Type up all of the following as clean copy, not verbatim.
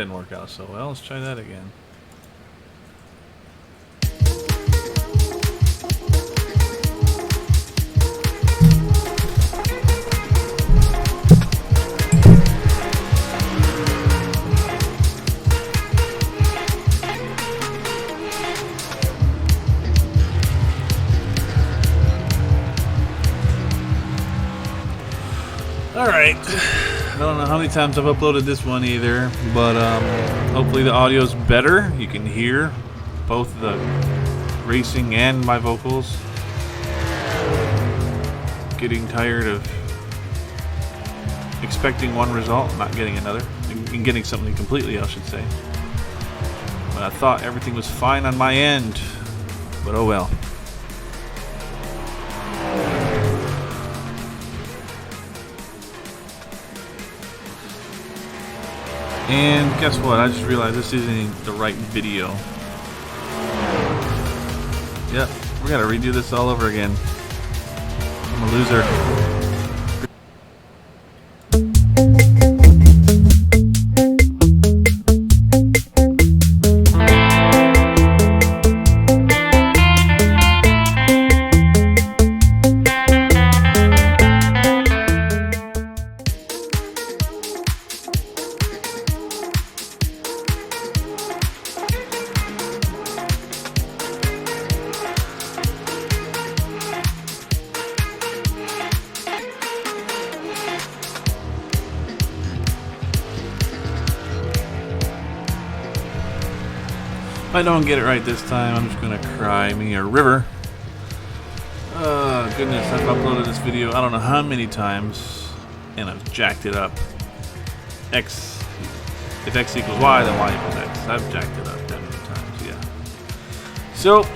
didn't work out so well. Let's try that again. Alright, I don't know how many times I've uploaded this one either, but hopefully the audio's better. You can hear both the racing and my vocals. Getting tired of expecting one result, not getting another, and getting something completely else, I should say. But I thought everything was fine on my end, but oh well. And guess what? I just realized this isn't the right video. Yep, we gotta redo this all over again. I'm a loser. If I don't get it right this time, I'm just gonna cry me a river. Oh goodness, I've uploaded this video I don't know how many times, and I've jacked it up. If X equals Y, then Y equals X. I've jacked it up that many times, yeah. So,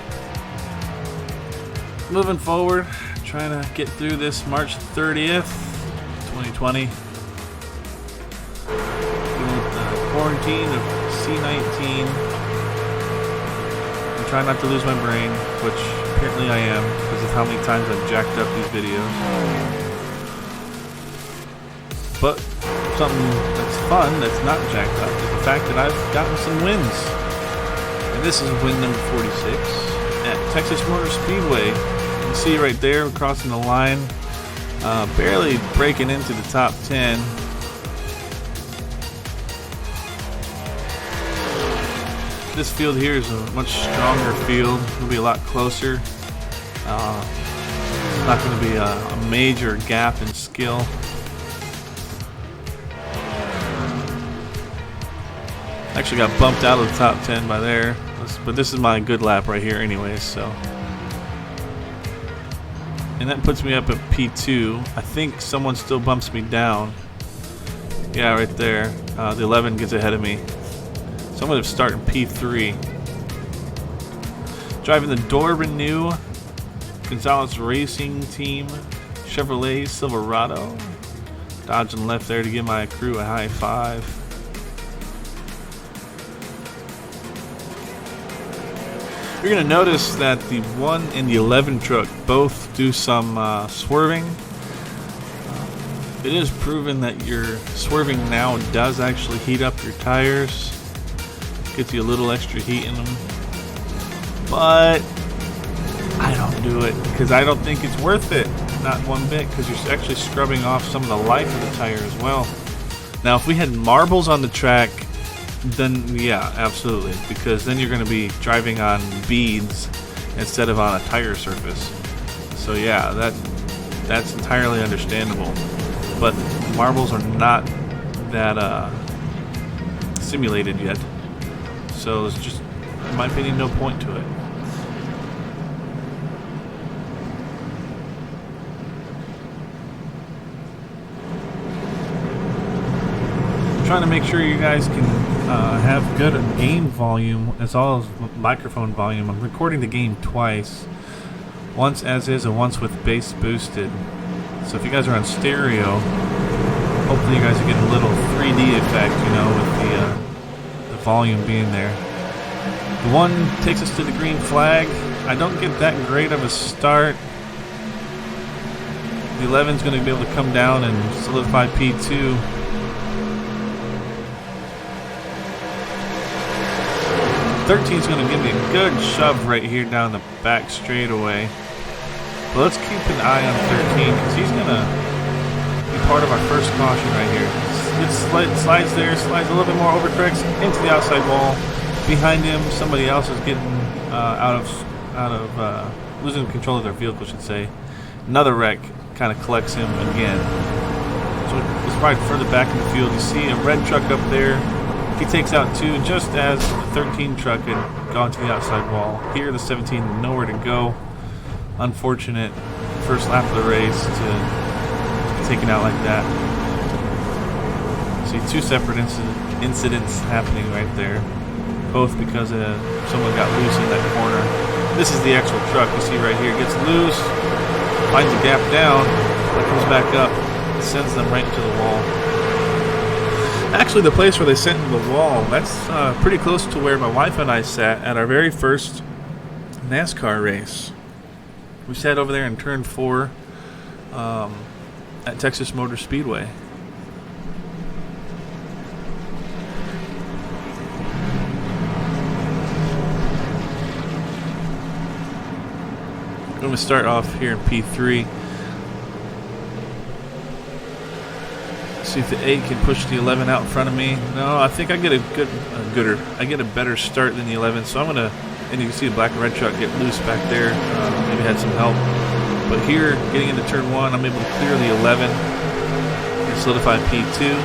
moving forward, trying to get through this March 30th, 2020. Doing the quarantine of C19. Try not to lose my brain, which apparently I am because of how many times I've jacked up these videos. But something that's fun, that's not jacked up, is the fact that I've gotten some wins. And this is win number 46 at Texas Motor Speedway. You can see right there, crossing the line, barely breaking into the top 10. This field here is a much stronger field. It'll be a lot closer. It's not going to be a major gap in skill. Actually got bumped out of the top 10 by there, but this is my good lap right here anyways, so. And that puts me up at P2. I think someone still bumps me down. Yeah, right there. The 11 gets ahead of me. So I'm going to start in P3. Driving the Jordon Gonzales Racing Team Chevrolet Silverado. Dodging left there to give my crew a high five. You're going to notice that the 1 and the 11 truck both do some swerving. It is proven that your swerving now does actually heat up your tires. Gets you a little extra heat in them, but I don't do it because I don't think it's worth it, not one bit, because you're actually scrubbing off some of the life of the tire as well. Now if we had marbles on the track, then yeah, absolutely, because then you're going to be driving on beads instead of on a tire surface. So yeah, that's entirely understandable, but marbles are not that simulated yet. So there's just, in my opinion, no point to it. I'm trying to make sure you guys can have good game volume as well as microphone volume. I'm recording the game twice. Once as is and once with bass boosted. So if you guys are on stereo, hopefully you guys are getting a little 3D effect, you know, with the volume being there. The 1 takes us to the green flag. I don't get that great of a start. The 11's going to be able to come down and solidify P2. 13 is going to give me a good shove right here down the back straightaway. But let's keep an eye on 13 because he's going to be part of our first caution right here. It slides there, slides a little bit more, overcorrects into the outside wall. Behind him, somebody else is getting out of losing control of their vehicle, I should say. Another wreck kind of collects him again. So it's right further back in the field. You see a red truck up there. He takes out 2 just as the 13 truck had gone to the outside wall. Here, the 17 nowhere to go. Unfortunate first lap of the race to be taken out like that. See 2 separate incidents happening right there, both because someone got loose in that corner. This is the actual truck you see right here. Gets loose, finds a gap down, but comes back up, and sends them right into the wall. Actually, the place where they sent into the wall, that's pretty close to where my wife and I sat at our very first NASCAR race. We sat over there in turn 4 at Texas Motor Speedway. I'm going to start off here in P3. See if the 8 can push the 11 out in front of me. No, I think I get I get a better start than the 11. So I'm going to, and you can see the black and red truck get loose back there. Maybe had some help. But here, getting into turn 1, I'm able to clear the 11 and solidify P2.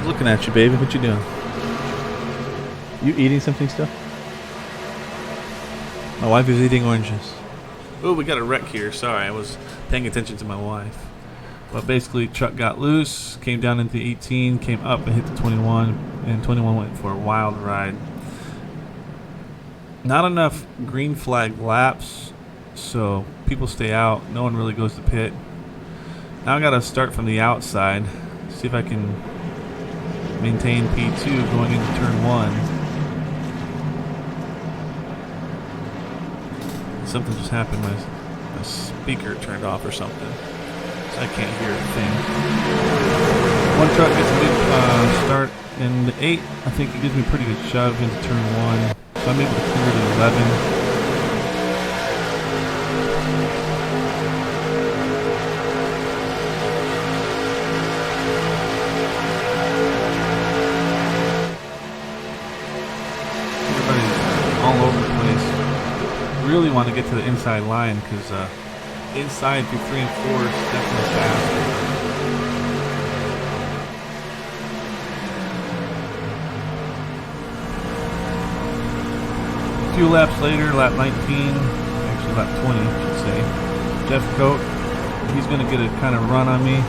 Looking at you, baby. What you doing? You eating something still? My wife is eating oranges. Oh, we got a wreck here. Sorry, I was paying attention to my wife. But basically, truck got loose, came down into 18, came up and hit the 21, and 21 went for a wild ride. Not enough green flag laps, so people stay out. No one really goes to pit. Now I got to start from the outside, see if I can maintain P2 going into turn 1. Something just happened. My speaker turned off or something, so I can't hear a thing. One truck gets a big start, and the 8, I think it gives me a pretty good shove into turn 1, so I'm able to clear the 11. All over the place. Really want to get to the inside line because inside through 3 and 4 is definitely faster. A few laps later, lap 19, actually lap 20, I should say. Jeff Coat, he's going to get a kind of run on me,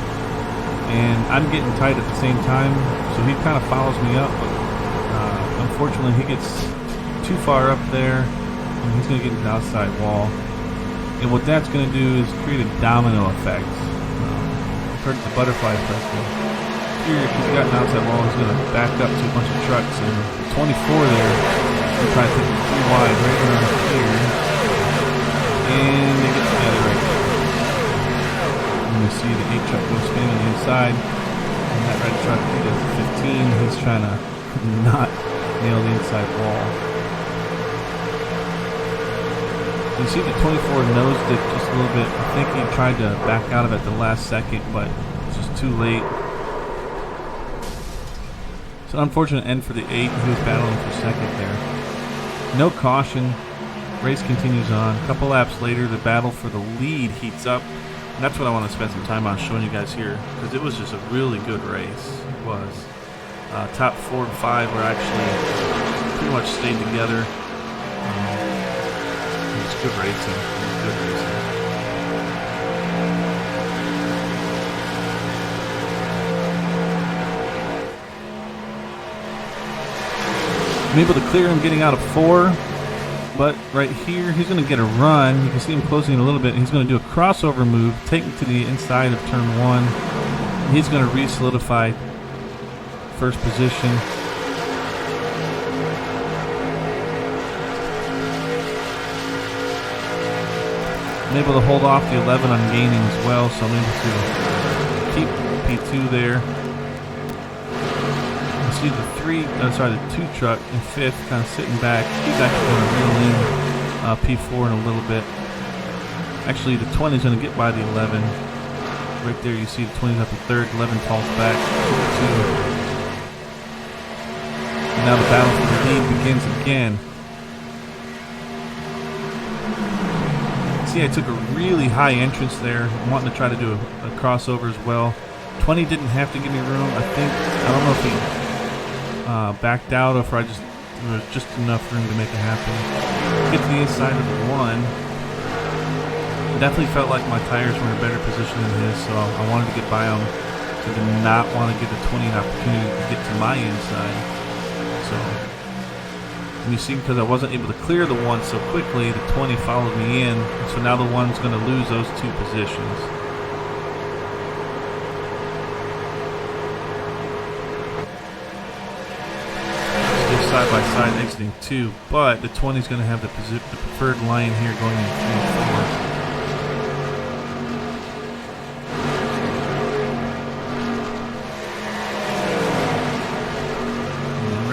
and I'm getting tight at the same time, so he kind of follows me up, but unfortunately he gets too far up there, and he's going to get into the outside wall. And what that's going to do is create a domino effect. Compared to the butterfly effect. Here, if he's got an outside wall, he's going to back up to a bunch of trucks. And the 24 there, he'll try to take it 3 wide right around here. And they get together right there. And you see the 8 truck goes spinning on the inside. And that red truck, he does 15. He's trying to not nail the inside wall. You see the 24 nosed it just a little bit. I think he tried to back out of it at the last second, but it's just too late. It's an unfortunate end for the 8. He was battling for second there. No caution. Race continues on. A couple laps later, the battle for the lead heats up. And that's what I want to spend some time on showing you guys here, because it was just a really good race. It was. Top 4 and 5 were actually pretty much stayed together. Good racing. Good racing. I'm able to clear him getting out of 4. But right here, he's going to get a run. You can see him closing a little bit. He's going to do a crossover move, take it to the inside of turn 1. He's going to re-solidify first position. I'm able to hold off the 11 on gaining as well, so I'm able to keep P2 there. You see the 2 truck in 5th kind of sitting back. He's actually going to reel in P4 in a little bit. Actually, the 20 is going to get by the 11. Right there, you see the 20 is up in 3rd, 11 falls back. 2. And now the battle for the lead begins again. See, I took a really high entrance there. I'm wanting to try to do a crossover as well. 20 didn't have to give me room. I don't know if he backed out or if there was just enough room to make it happen. Get to the inside of the 1. Definitely felt like my tires were in a better position than his, so I wanted to get by him. So I did not want to give the 20 an opportunity to get to my inside. So, and you see, because I wasn't able to clear the 1 so quickly, the 20 followed me in. So now the 1's going to lose those 2 positions. Still side by side exiting 2, but the 20 is going to have the preferred line here going in 3 and 4.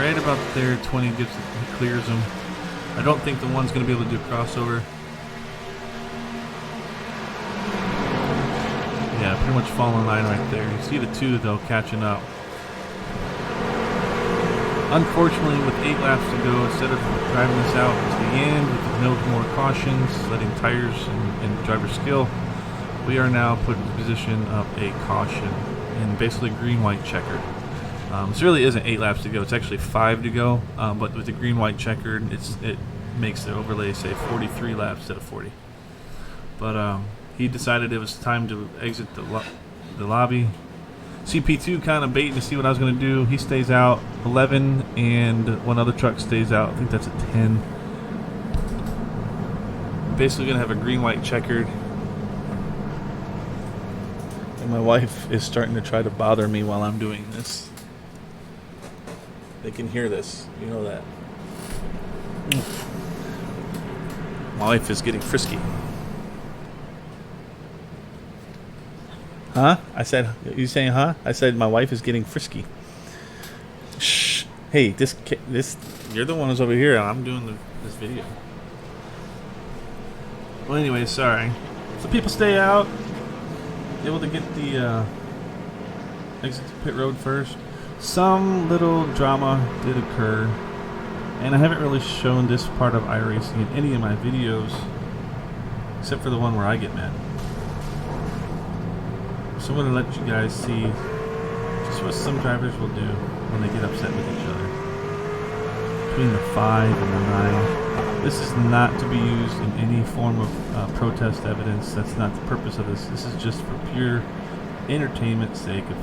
About there, 20 clears him. I don't think the 1's going to be able to do a crossover. Yeah, pretty much fall in line right there. You see the 2 though catching up. Unfortunately, with 8 laps to go, instead of driving this out to the end with no more cautions, letting tires and driver skill, we are now put in the position of a caution and basically green-white checkered. This really isn't 8 laps to go. It's actually 5 to go. But with the green-white checkered, it makes the overlay say 43 laps instead of 40. But he decided it was time to exit the lobby. CP2 kind of baiting to see what I was going to do. He stays out. 11 and one other truck stays out. I think that's a 10. Basically going to have a green-white checkered. And my wife is starting to try to bother me while I'm doing this. They can hear this. You know that. My wife is getting frisky. Huh? I said, you saying huh? I said my wife is getting frisky. Shh. Hey, this you're the one who's over here and I'm doing this video. Well, anyway, sorry. So people stay out. Able to get the exit to pit road first. Some little drama did occur, and I haven't really shown this part of iRacing in any of my videos, except for the one where I get mad. So I'm going to let you guys see just what some drivers will do when they get upset with each other. Between the 5 and the 9. This is not to be used in any form of protest evidence. That's not the purpose of this. This is just for pure entertainment sake of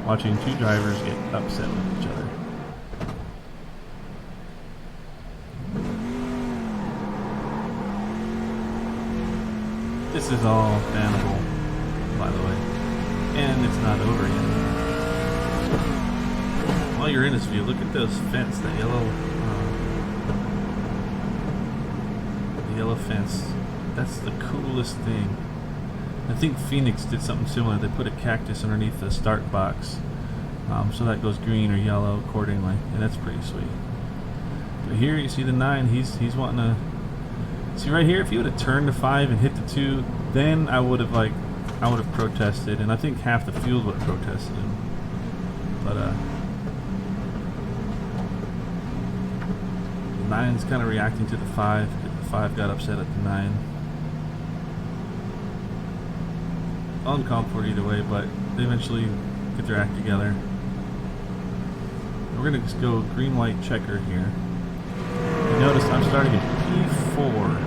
watching 2 drivers get upset with each other. This is all bannable, by the way, and it's not over yet. While you're in this view, look at this fence, the yellow fence. That's the coolest thing. I think Phoenix did something similar. They put a cactus underneath the start box, so that goes green or yellow accordingly, and that's pretty sweet. But here you see the 9. He's wanting to see right here. If he would have turned the 5 and hit the 2, then I would have protested, and I think half the field would have protested him. But the 9's kind of reacting to the 5. The 5 got upset at the 9. Uncalled for either way, but they eventually get their act together. We're gonna just go green-white checker here. You notice I'm starting at P4.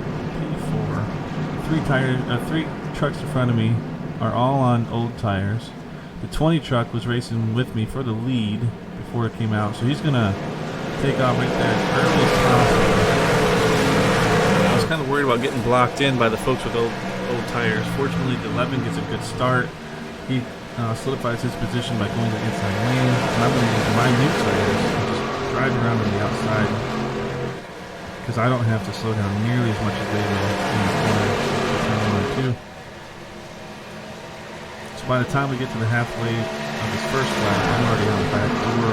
3 trucks in front of me are all on old tires. The 20 truck was racing with me for the lead before it came out, so he's gonna take off right there as early as possible. kind of worried about getting blocked in by the folks with old tires. Fortunately, the 11 gets a good start. He solidifies his position by going to the inside lane, and I'm going to use my new tires and just drive around on the outside because I don't have to slow down nearly as much as they will in the corner. So by the time we get to the halfway of this first lap, I'm already on the back door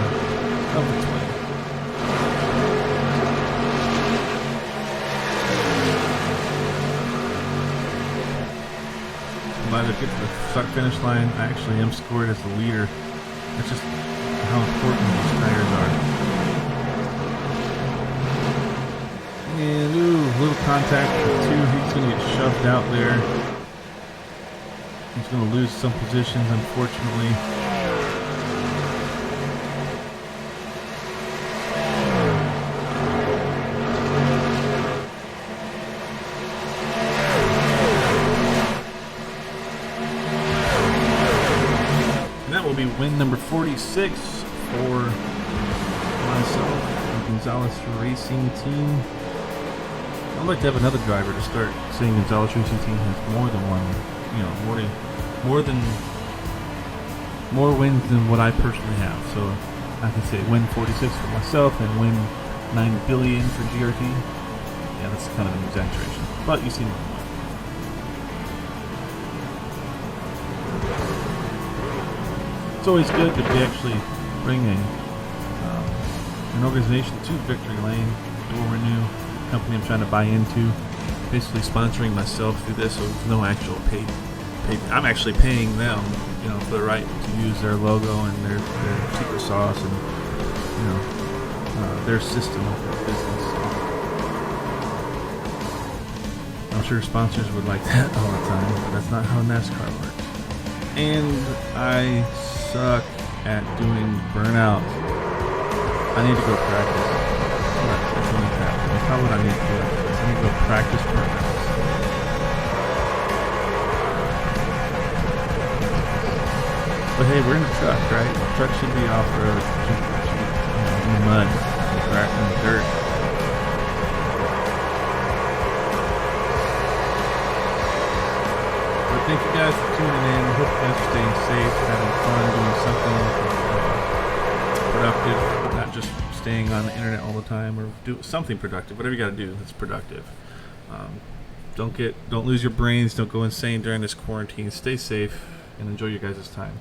of the 20. By the get to the start-finish line, I actually am scored as the leader. That's just how important these tires are. And ooh, little contact with 2. He's going to get shoved out there. He's going to lose some positions, unfortunately. Be win number 46 for myself and Gonzales Racing Team. I'd like to have another driver to start saying Gonzales Racing Team has more than one, more wins than what I personally have. So I can say win 46 for myself and win 9 billion for GRT. Yeah, that's kind of an exaggeration, but you see me. It's always good to be actually bring an organization to Victory Lane, Door Renew, company I'm trying to buy into, basically sponsoring myself through this, so there's no actual paid. I'm actually paying them, for the right to use their logo and their secret sauce and their system of their business. I'm sure sponsors would like that all the time, but that's not how NASCAR works. And I suck at doing burnout. I need to go practice. That's what happening. How would I need to do that? I need to go practice burnouts. But hey, we're in a truck, right? The truck should be off-road, in the mud, in the dirt. Thank you guys for tuning in. I hope you guys are staying safe, having fun, doing something productive, not just staying on the internet all the time, or do something productive. Whatever you got to do that's productive. Don't lose your brains. Don't go insane during this quarantine. Stay safe and enjoy your guys' time.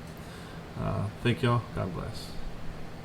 Thank y'all. God bless.